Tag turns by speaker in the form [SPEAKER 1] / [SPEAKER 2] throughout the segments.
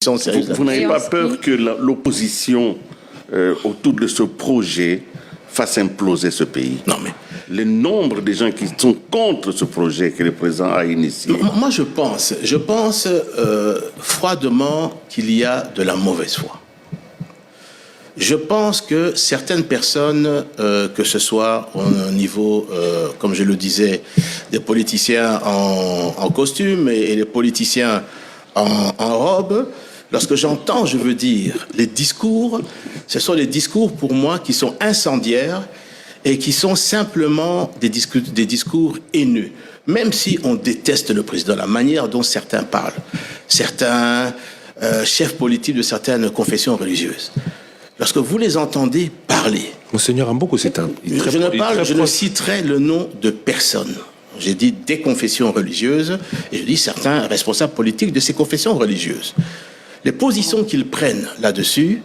[SPEAKER 1] Vous n'avez pas peur que l'opposition autour de ce projet fasse imploser ce pays?
[SPEAKER 2] Non, mais...
[SPEAKER 1] Le nombre de gens qui sont contre ce projet que le président a initié.
[SPEAKER 2] Moi, je pense froidement qu'il y a de la mauvaise foi. Je pense que certaines personnes, que ce soit au niveau, comme je le disais, des politiciens en costume et des politiciens en robe, lorsque j'entends, je veux dire, les discours, ce sont des discours pour moi qui sont incendiaires et qui sont simplement des discours haineux. Même si on déteste le président, la manière dont certains parlent, certains chefs politiques de certaines confessions religieuses, lorsque vous les entendez parler...
[SPEAKER 3] Monseigneur Amboko, c'est un...
[SPEAKER 2] Je ne citerai le nom de personne. J'ai dit des confessions religieuses, et je dis certains responsables politiques de ces confessions religieuses. Les positions qu'ils prennent là-dessus...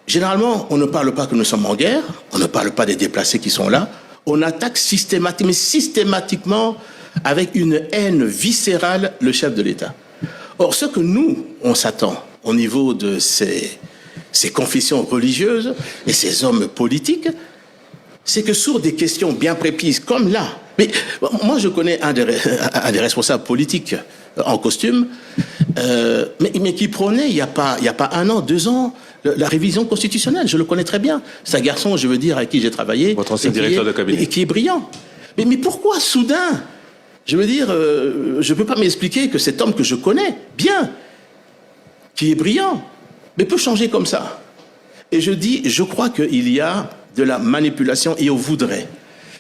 [SPEAKER 2] Généralement, on ne parle pas que nous sommes en guerre, on ne parle pas des déplacés qui sont là, on attaque systématiquement avec une haine viscérale le chef de l'État. Or, ce que nous, on s'attend au niveau de ces confessions religieuses et ces hommes politiques, c'est que sur des questions bien précises, comme là, mais moi je connais un des responsables politiques en costume, mais qui prônait il y a pas 1 an, 2 ans, la révision constitutionnelle. Je le connais très bien. C'est un garçon, je veux dire, avec qui j'ai travaillé.
[SPEAKER 3] Votre ancien directeur de cabinet.
[SPEAKER 2] Et qui est brillant. Mais pourquoi soudain? Je veux dire, je ne peux pas m'expliquer que cet homme que je connais bien, qui est brillant, mais peut changer comme ça. Et je crois qu'il y a de la manipulation et on voudrait.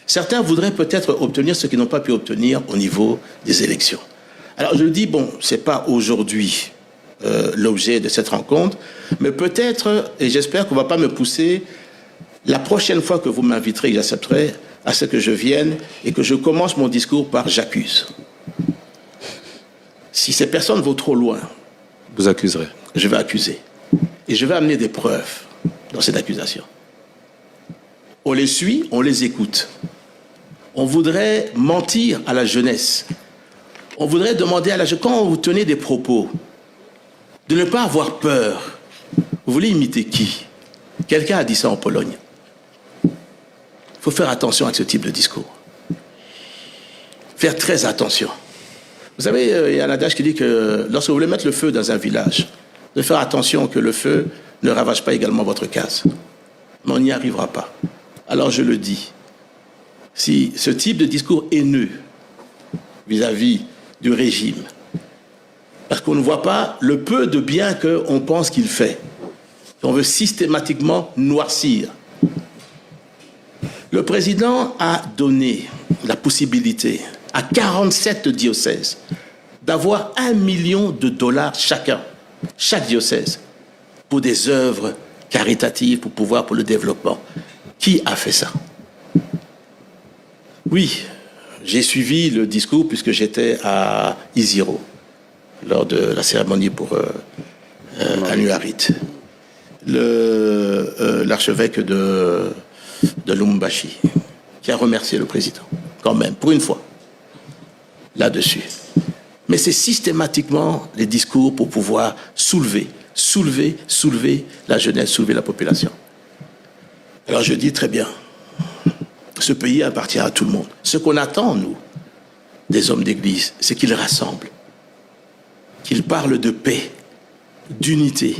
[SPEAKER 2] Certains voudraient peut-être obtenir ce qu'ils n'ont pas pu obtenir au niveau des élections. Alors je dis, bon, ce n'est pas aujourd'hui l'objet de cette rencontre, mais peut-être, et j'espère qu'on ne va pas me pousser, la prochaine fois que vous m'inviterez, j'accepterai à ce que je vienne et que je commence mon discours par « j'accuse ». Si ces personnes vont trop loin,
[SPEAKER 3] vous accuserez.
[SPEAKER 2] Je vais accuser. Et je vais amener des preuves dans cette accusation. On les suit, on les écoute. On voudrait mentir à la jeunesse. On voudrait demander à la jeunesse, quand vous tenez des propos, de ne pas avoir peur. Vous voulez imiter qui? Quelqu'un a dit ça en Pologne. Il faut faire attention avec ce type de discours. Faire très attention. Vous savez, il y a un adage qui dit que lorsque vous voulez mettre le feu dans un village, de faire attention que le feu ne ravage pas également votre case. Mais on n'y arrivera pas. Alors je le dis, si ce type de discours haineux vis-à-vis du régime, parce qu'on ne voit pas le peu de bien qu'on pense qu'il fait, on veut systématiquement noircir. Le président a donné la possibilité à 47 diocèses d'avoir $1 million chacun, chaque diocèse, pour des œuvres caritatives, pour le développement. Qui a fait ça? Oui, j'ai suivi le discours puisque j'étais à Isiro lors de la cérémonie pour Anuarit. L'archevêque de Lubumbashi, qui a remercié le président, quand même, pour une fois, là-dessus. Mais c'est systématiquement les discours pour pouvoir soulever la jeunesse, soulever la population. Alors je dis très bien, ce pays appartient à tout le monde. Ce qu'on attend, nous, des hommes d'église, c'est qu'ils rassemblent, qu'ils parlent de paix, d'unité.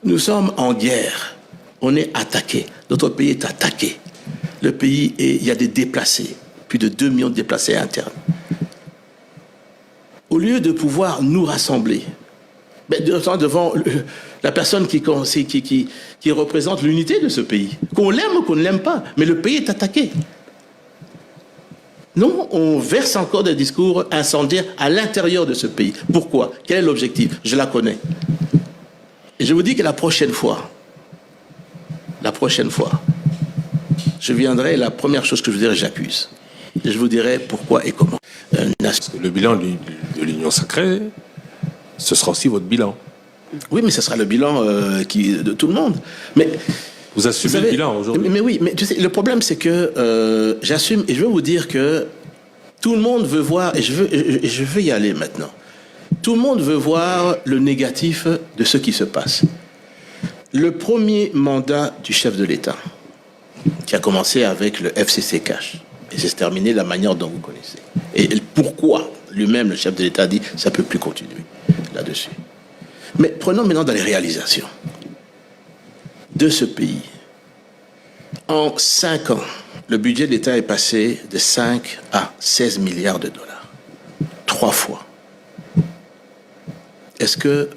[SPEAKER 2] Nous sommes en guerre, on est attaqué, notre pays est attaqué. Le pays, il y a des déplacés, plus de 2 millions de déplacés internes. Au lieu de pouvoir nous rassembler, devant la personne qui représente l'unité de ce pays, qu'on l'aime ou qu'on ne l'aime pas, mais le pays est attaqué. Non, on verse encore des discours incendiaires à l'intérieur de ce pays. Pourquoi? Quel est l'objectif? Je la connais. Et je vous dis que la prochaine fois, je viendrai, la première chose que je vous dirai, j'accuse. Et je vous dirai pourquoi et comment.
[SPEAKER 3] Le bilan de l'Union sacrée, ce sera aussi votre bilan.
[SPEAKER 2] Oui, mais ce sera le bilan de tout le monde. Mais
[SPEAKER 3] vous assumez le bilan aujourd'hui.
[SPEAKER 2] Mais oui, mais tu sais, le problème c'est que j'assume et je veux vous dire que tout le monde veut voir et je veux y aller maintenant. Tout le monde veut voir le négatif de ce qui se passe. Le premier mandat du chef de l'État, qui a commencé avec le FCC Cash, et c'est terminé de la manière dont vous connaissez. Et pourquoi lui-même, le chef de l'État, dit ça ne peut plus continuer là-dessus. Mais prenons maintenant dans les réalisations de ce pays. En 5 ans, le budget de l'État est passé de 5 à 16 milliards de dollars. 3 fois. Est-ce que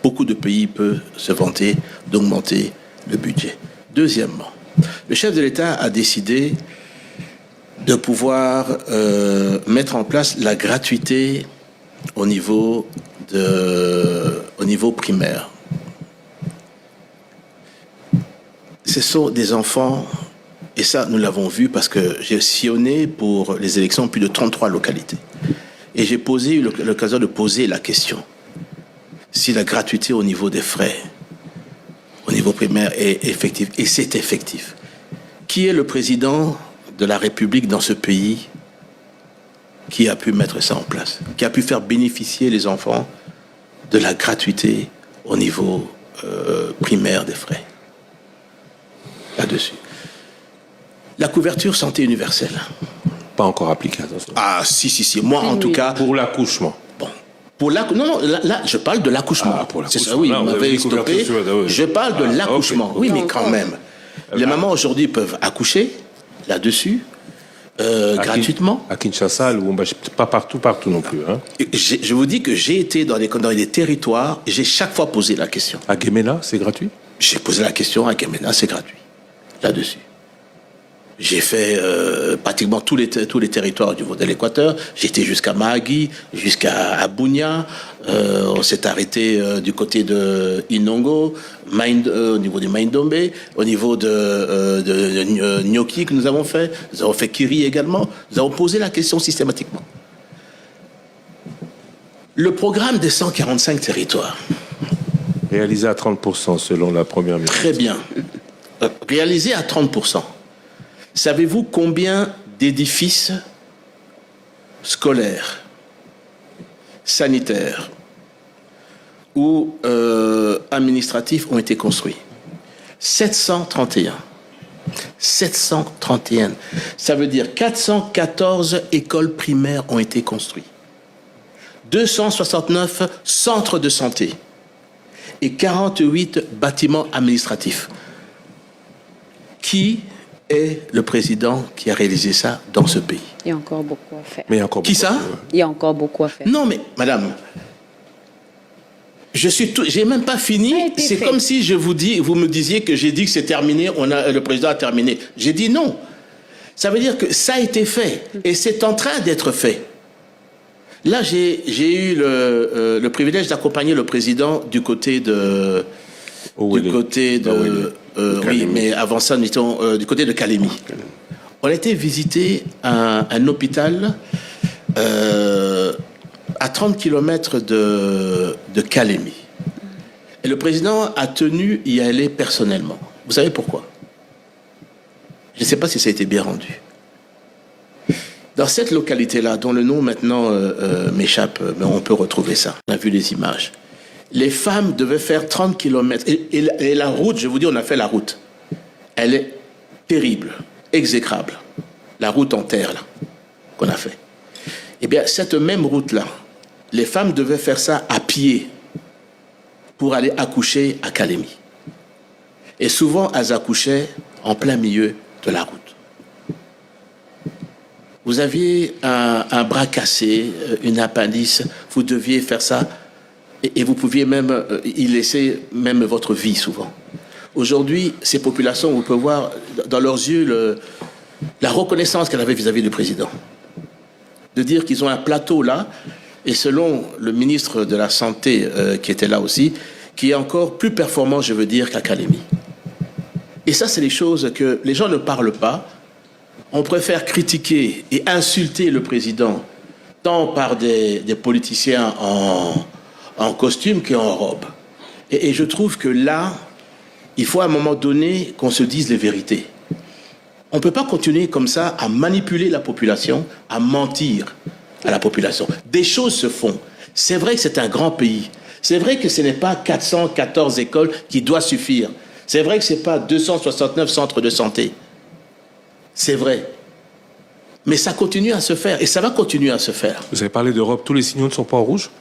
[SPEAKER 2] beaucoup de pays peuvent se vanter d'augmenter le budget? Deuxièmement, le chef de l'État a décidé de pouvoir mettre en place la gratuité au niveau primaire. Ce sont des enfants, et ça nous l'avons vu parce que j'ai sillonné pour les élections plus de 33 localités. Et j'ai eu l'occasion de poser la question. Si la gratuité au niveau des frais, au niveau primaire est effective, et c'est effectif. Qui est le président de la République dans ce pays qui a pu mettre ça en place, qui a pu faire bénéficier les enfants de la gratuité au niveau primaire des frais? Là-dessus. La couverture santé universelle.
[SPEAKER 3] Pas encore appliqué, attention.
[SPEAKER 2] Ah, si. Moi, en tout cas...
[SPEAKER 3] Pour l'accouchement.
[SPEAKER 2] Bon. Non, là, je parle de l'accouchement.
[SPEAKER 3] Ah, pour l'accouchement.
[SPEAKER 2] C'est ça, oui,
[SPEAKER 3] là,
[SPEAKER 2] vous m'avez stoppé. Je parle de l'accouchement. Okay. Oui, mais quand même. Les mamans aujourd'hui peuvent accoucher là-dessus, gratuitement.
[SPEAKER 3] À Kinshasa, pas partout non plus. Hein.
[SPEAKER 2] Je vous dis que j'ai été dans les territoires et j'ai chaque fois posé la question.
[SPEAKER 3] À Gemena, c'est gratuit?
[SPEAKER 2] J'ai posé la question, à Gemena, c'est gratuit. Là-dessus. J'ai fait pratiquement tous les territoires du niveau de l'Équateur. J'ai été jusqu'à Mahagi, jusqu'à Bunia. On s'est arrêté du côté de Inongo, au niveau du Maindombe, au niveau de Nyoki que nous avons fait. Nous avons fait Kiri également. Nous avons posé la question systématiquement. Le programme des 145 territoires.
[SPEAKER 3] Réalisé à 30% selon la première ministre.
[SPEAKER 2] Très bien. Réalisé à 30%. Savez-vous combien d'édifices scolaires, sanitaires ou administratifs ont été construits? 731. 731. Ça veut dire 414 écoles primaires ont été construites. 269 centres de santé et 48 bâtiments administratifs. Qui est le président qui a réalisé ça dans ce pays?
[SPEAKER 4] Il y a encore beaucoup à faire.
[SPEAKER 3] Mais il y a encore
[SPEAKER 2] qui ça?
[SPEAKER 4] Il y a encore beaucoup à faire.
[SPEAKER 2] Non, mais madame, j'ai même pas fini. C'est comme si vous me disiez que j'ai dit que c'est terminé, le président a terminé. J'ai dit non. Ça veut dire que ça a été fait et c'est en train d'être fait. Là, j'ai eu le privilège d'accompagner le président du côté de... oui, mais avant ça, nous étions du côté de Kalemi. On a été visiter un hôpital à 30 km de Kalemi. Et le président a tenu y aller personnellement. Vous savez pourquoi? Je ne sais pas si ça a été bien rendu. Dans cette localité-là, dont le nom maintenant m'échappe, mais on peut retrouver ça. On a vu les images. Les femmes devaient faire 30 km. Et la route, je vous dis, on a fait la route. Elle est terrible, exécrable. La route en terre, là, qu'on a fait. Eh bien, cette même route-là, les femmes devaient faire ça à pied pour aller accoucher à Kalemi. Et souvent, elles accouchaient en plein milieu de la route. Vous aviez un bras cassé, une appendice, vous deviez faire ça. Et vous pouviez même y laisser même votre vie souvent. Aujourd'hui, ces populations, vous pouvez voir dans leurs yeux la reconnaissance qu'elles avaient vis-à-vis du président. De dire qu'ils ont un plateau là, et selon le ministre de la Santé qui était là aussi, qui est encore plus performant, je veux dire, qu'à Kalemi. Et ça, c'est les choses que les gens ne parlent pas. On préfère critiquer et insulter le président, tant par des politiciens en costume qu'en robe. Et je trouve que là, il faut à un moment donné qu'on se dise les vérités. On ne peut pas continuer comme ça à manipuler la population, à mentir à la population. Des choses se font. C'est vrai que c'est un grand pays. C'est vrai que ce n'est pas 414 écoles qui doivent suffire. C'est vrai que ce n'est pas 269 centres de santé. C'est vrai. Mais ça continue à se faire et ça va continuer à se faire.
[SPEAKER 3] Vous avez parlé d'Europe, tous les signaux ne sont pas en rouge?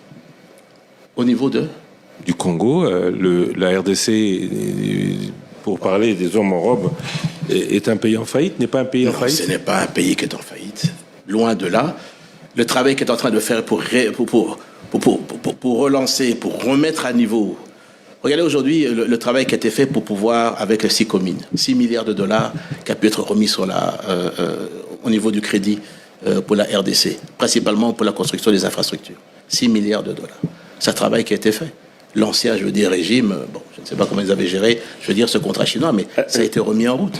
[SPEAKER 2] Au niveau
[SPEAKER 3] Du Congo, la RDC, pour parler des hommes en robe, est un pays en faillite, n'est pas un pays en
[SPEAKER 2] Non,
[SPEAKER 3] faillite?
[SPEAKER 2] ce n'est pas un pays qui est en faillite. Loin de là. Le travail qu'est en train de faire pour relancer, pour remettre à niveau. Regardez aujourd'hui le travail qui a été fait pour pouvoir, avec les 6 communes, 6 milliards de dollars qui a pu être remis sur au niveau du crédit pour la RDC, principalement pour la construction des infrastructures. 6 milliards de dollars. C'est un travail qui a été fait. L'ancien, je veux dire, régime, bon, je ne sais pas comment ils avaient géré, je veux dire, ce contrat chinois, mais ça a été remis en route.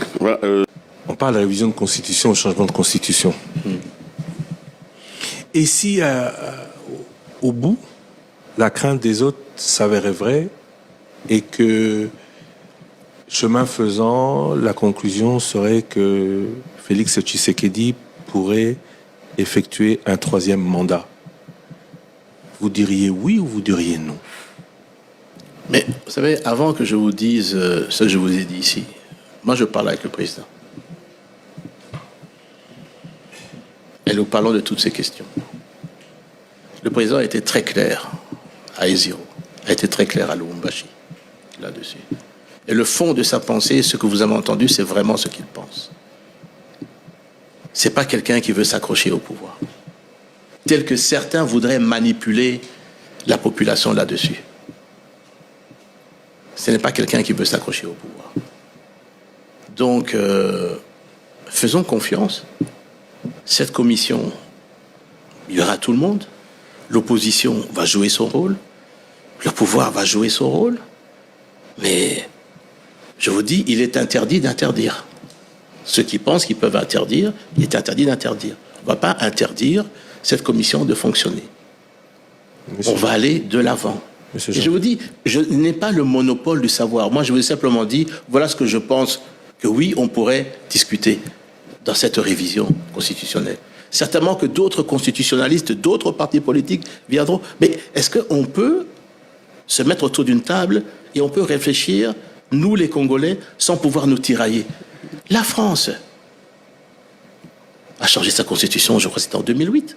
[SPEAKER 3] On parle de la révision de constitution, au changement de constitution. Et si, au bout, la crainte des autres s'avérait vraie et que, chemin faisant, la conclusion serait que Félix Tshisekedi pourrait effectuer un 3e mandat, vous diriez oui ou vous diriez non?
[SPEAKER 2] Mais vous savez, avant que je vous dise ce que je vous ai dit ici, moi je parle avec le président. Et nous parlons de toutes ces questions. Le président a été très clair à Eziro, a été très clair à Lubumbashi, là-dessus. Et le fond de sa pensée, ce que vous avez entendu, c'est vraiment ce qu'il pense. C'est pas quelqu'un qui veut s'accrocher au pouvoir. Tel que certains voudraient manipuler la population là-dessus. Ce n'est pas quelqu'un qui veut s'accrocher au pouvoir. Donc, faisons confiance. Cette commission, il y aura tout le monde. L'opposition va jouer son rôle. Le pouvoir va jouer son rôle. Mais, je vous dis, il est interdit d'interdire. Ceux qui pensent qu'ils peuvent interdire, il est interdit d'interdire. On ne va pas interdire cette commission de fonctionner. On va aller de l'avant. Et je vous dis, je n'ai pas le monopole du savoir. Moi, je vous ai simplement dit, voilà ce que je pense que oui, on pourrait discuter dans cette révision constitutionnelle. Certainement que d'autres constitutionnalistes, d'autres partis politiques viendront. Mais est-ce qu'on peut se mettre autour d'une table et on peut réfléchir, nous les Congolais, sans pouvoir nous tirailler? La France a changé sa constitution, je crois que c'était en 2008.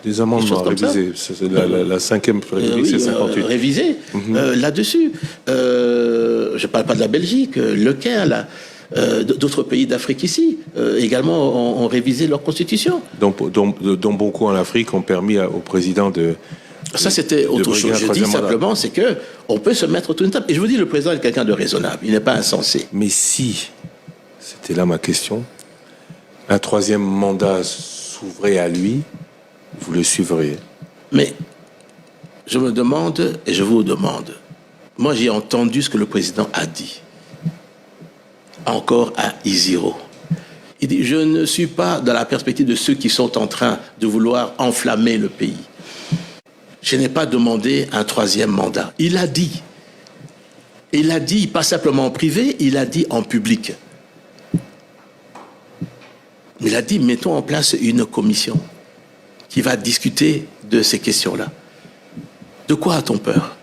[SPEAKER 3] Des amendements révisés. La 5e révisée, c'est 58.
[SPEAKER 2] Révisé là-dessus. Je ne parle pas de la Belgique, le Caire, d'autres pays d'Afrique ici, également ont révisé leur constitution.
[SPEAKER 3] Dont beaucoup en Afrique ont permis au président de...
[SPEAKER 2] Ça, c'était autre chose. Je dis simplement, c'est qu'on peut se mettre autour d'une table. Et je vous dis, le président est quelqu'un de raisonnable. Il n'est pas insensé.
[SPEAKER 3] Mais si, c'était là ma question, un 3e mandat s'ouvrait à lui, vous le suivriez?
[SPEAKER 2] Mais je me demande, et je vous demande, moi j'ai entendu ce que le président a dit, encore à Iziro. Il dit, je ne suis pas dans la perspective de ceux qui sont en train de vouloir enflammer le pays. Je n'ai pas demandé un 3e mandat. Il a dit. Il a dit, pas simplement en privé, il a dit en public. Il a dit, mettons en place une commission qui va discuter de ces questions-là. De quoi a-t-on peur?